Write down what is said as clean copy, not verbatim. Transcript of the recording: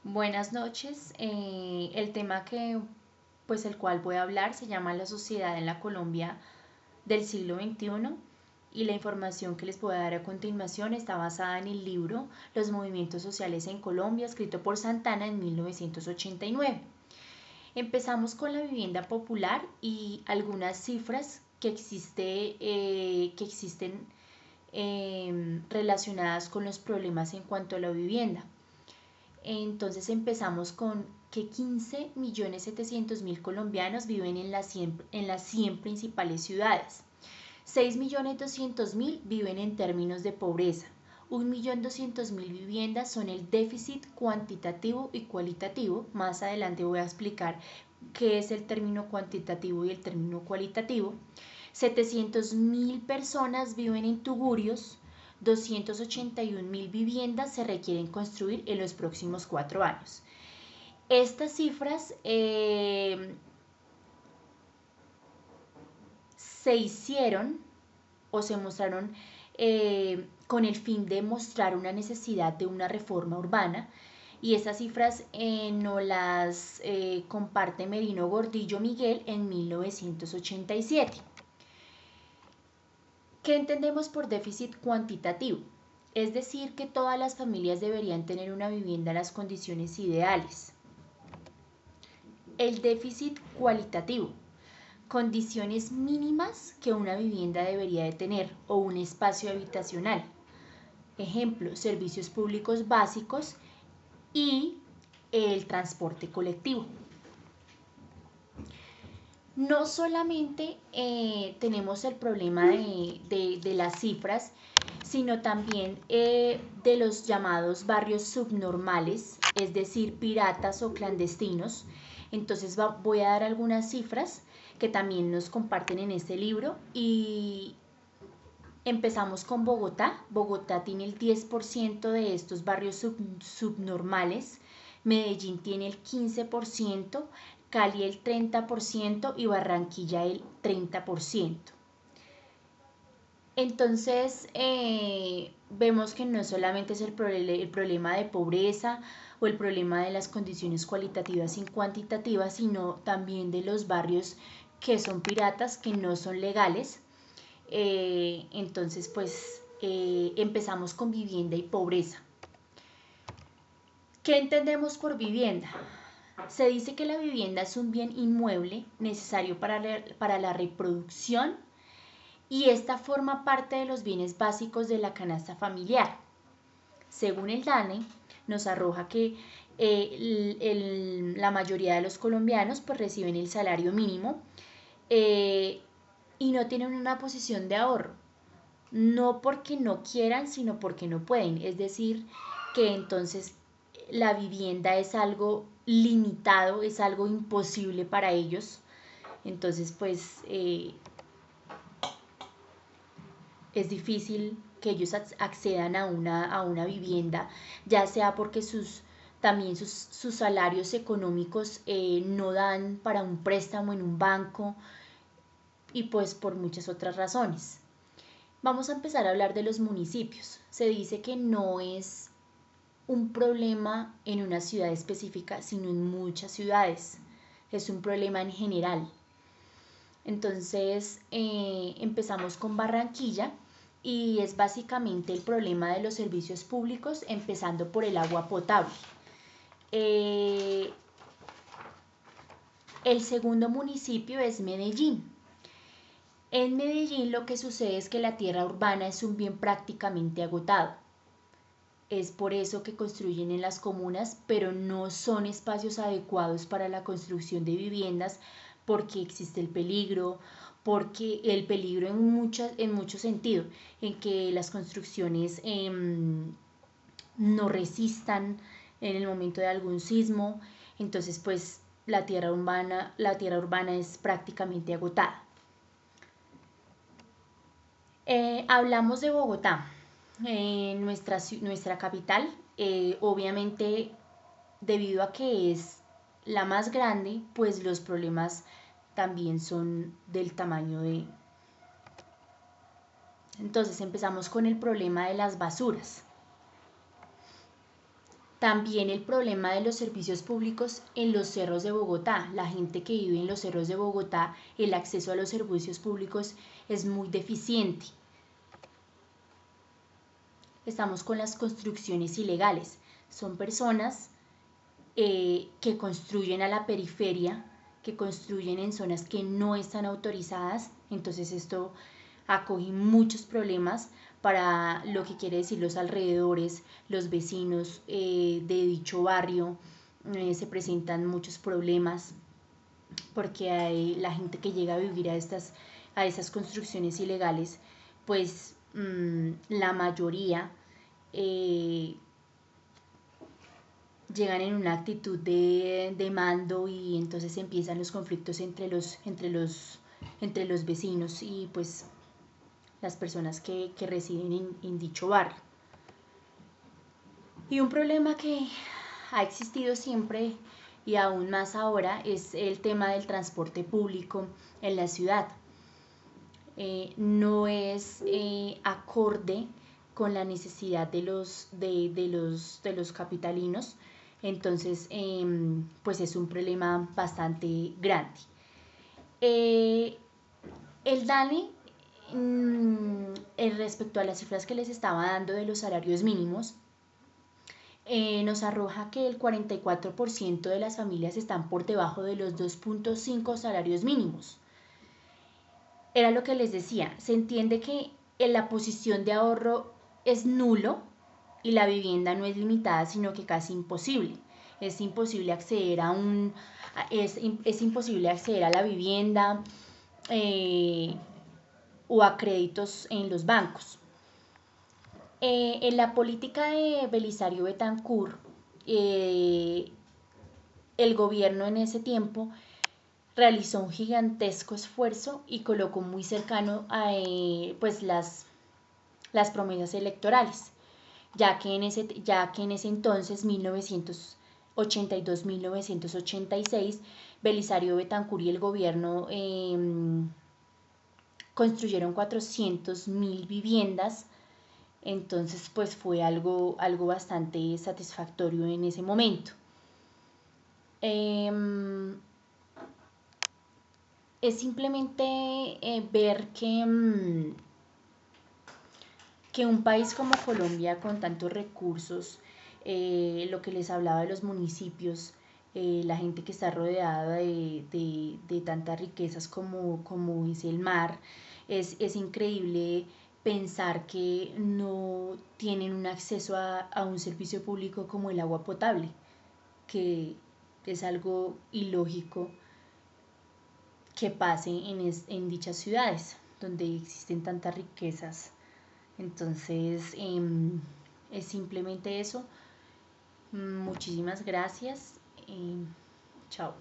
Buenas noches. El tema el cual voy a hablar se llama La sociedad en la Colombia del siglo XXI y la información que les voy a dar a continuación está basada en el libro Los movimientos sociales en Colombia, escrito por Santana en 1989. Empezamos con la vivienda popular y algunas cifras que existen relacionadas con los problemas en cuanto a la vivienda. Entonces empezamos con que 15.700.000 colombianos viven en las 100 principales ciudades. 6.200.000 viven en términos de pobreza. 1.200.000 viviendas son el déficit cuantitativo y cualitativo. Más adelante voy a explicar qué es el término cuantitativo y el término cualitativo. 700.000 personas viven en tugurios. 281.000 viviendas se requieren construir en los próximos 4 años. Estas cifras se hicieron o se mostraron con el fin de mostrar una necesidad de una reforma urbana, y estas cifras nos las comparte Merino Gordillo Miguel en 1987. ¿Qué entendemos por déficit cuantitativo? Es decir, que todas las familias deberían tener una vivienda en las condiciones ideales. El déficit cualitativo: condiciones mínimas que una vivienda debería de tener o un espacio habitacional. Ejemplo, servicios públicos básicos y el transporte colectivo. No solamente tenemos el problema de las cifras, sino también de los llamados barrios subnormales, es decir, piratas o clandestinos. Entonces voy a dar algunas cifras que también nos comparten en este libro y empezamos con Bogotá. Bogotá tiene el 10% de estos barrios subnormales, Medellín tiene el 15%, Cali el 30% y Barranquilla el 30%. Entonces vemos que no solamente es el problema de pobreza o el problema de las condiciones cualitativas y cuantitativas, sino también de los barrios que son piratas, que no son legales. Entonces empezamos con vivienda y pobreza. ¿Qué entendemos por vivienda? Se dice que la vivienda es un bien inmueble necesario para la reproducción, y esta forma parte de los bienes básicos de la canasta familiar. Según el DANE, nos arroja que la mayoría de los colombianos pues reciben el salario mínimo y no tienen una posición de ahorro, no porque no quieran, sino porque no pueden. Es decir, que entonces la vivienda es algo limitado, es algo imposible para ellos. Entonces es difícil que ellos accedan a una vivienda, ya sea porque también sus salarios económicos no dan para un préstamo en un banco, y pues por muchas otras razones. Vamos a empezar a hablar de los municipios. Se dice que no es un problema en una ciudad específica, sino en muchas ciudades. Es un problema en general. Entonces empezamos con Barranquilla, y es básicamente el problema de los servicios públicos, empezando por el agua potable. El segundo municipio es Medellín. En Medellín lo que sucede es que la tierra urbana es un bien prácticamente agotado. Es por eso que construyen en las comunas, pero no son espacios adecuados para la construcción de viviendas, porque existe el peligro, porque el peligro en mucho sentido, en que las construcciones no resistan en el momento de algún sismo. Entonces pues la tierra urbana es prácticamente agotada. Hablamos de Bogotá, nuestra capital. Obviamente, debido a que es la más grande, pues los problemas también son del tamaño de... Entonces empezamos con el problema de las basuras. También el problema de los servicios públicos en los cerros de Bogotá. La gente que vive en los cerros de Bogotá, el acceso a los servicios públicos es muy deficiente. Estamos con las construcciones ilegales. Son personas que construyen a la periferia, que construyen en zonas que no están autorizadas. Entonces esto acoge muchos problemas para lo que quiere decir los alrededores, los vecinos de dicho barrio. Se presentan muchos problemas porque hay la gente que llega a vivir a esas construcciones ilegales, pues la mayoría llegan en una actitud de mando, y entonces empiezan los conflictos entre los vecinos y pues las personas que residen en dicho barrio. Y un problema que ha existido siempre y aún más ahora es el tema del transporte público en la ciudad. No es acorde con la necesidad de los capitalinos. Entonces pues es un problema bastante grande. El DANE, respecto a las cifras que les estaba dando de los salarios mínimos, nos arroja que el 44% de las familias están por debajo de los 2.5 salarios mínimos. Era lo que les decía, se entiende que en la posición de ahorro es nulo y la vivienda no es limitada, sino que casi imposible. Es imposible acceder es imposible acceder a la vivienda o a créditos en los bancos. En la política de Belisario Betancur, el gobierno en ese tiempo realizó un gigantesco esfuerzo y colocó muy cercano a pues las promesas electorales, ya que en ese entonces, 1982-1986, Belisario Betancur y el gobierno construyeron 400.000 viviendas. Entonces pues fue algo bastante satisfactorio en ese momento. Es simplemente ver que un país como Colombia, con tantos recursos, lo que les hablaba de los municipios, la gente que está rodeada de tantas riquezas como es el mar, es increíble pensar que no tienen un acceso a un servicio público como el agua potable, que es algo ilógico que pase en dichas ciudades donde existen tantas riquezas. Entonces es simplemente eso. Muchísimas gracias. Chao.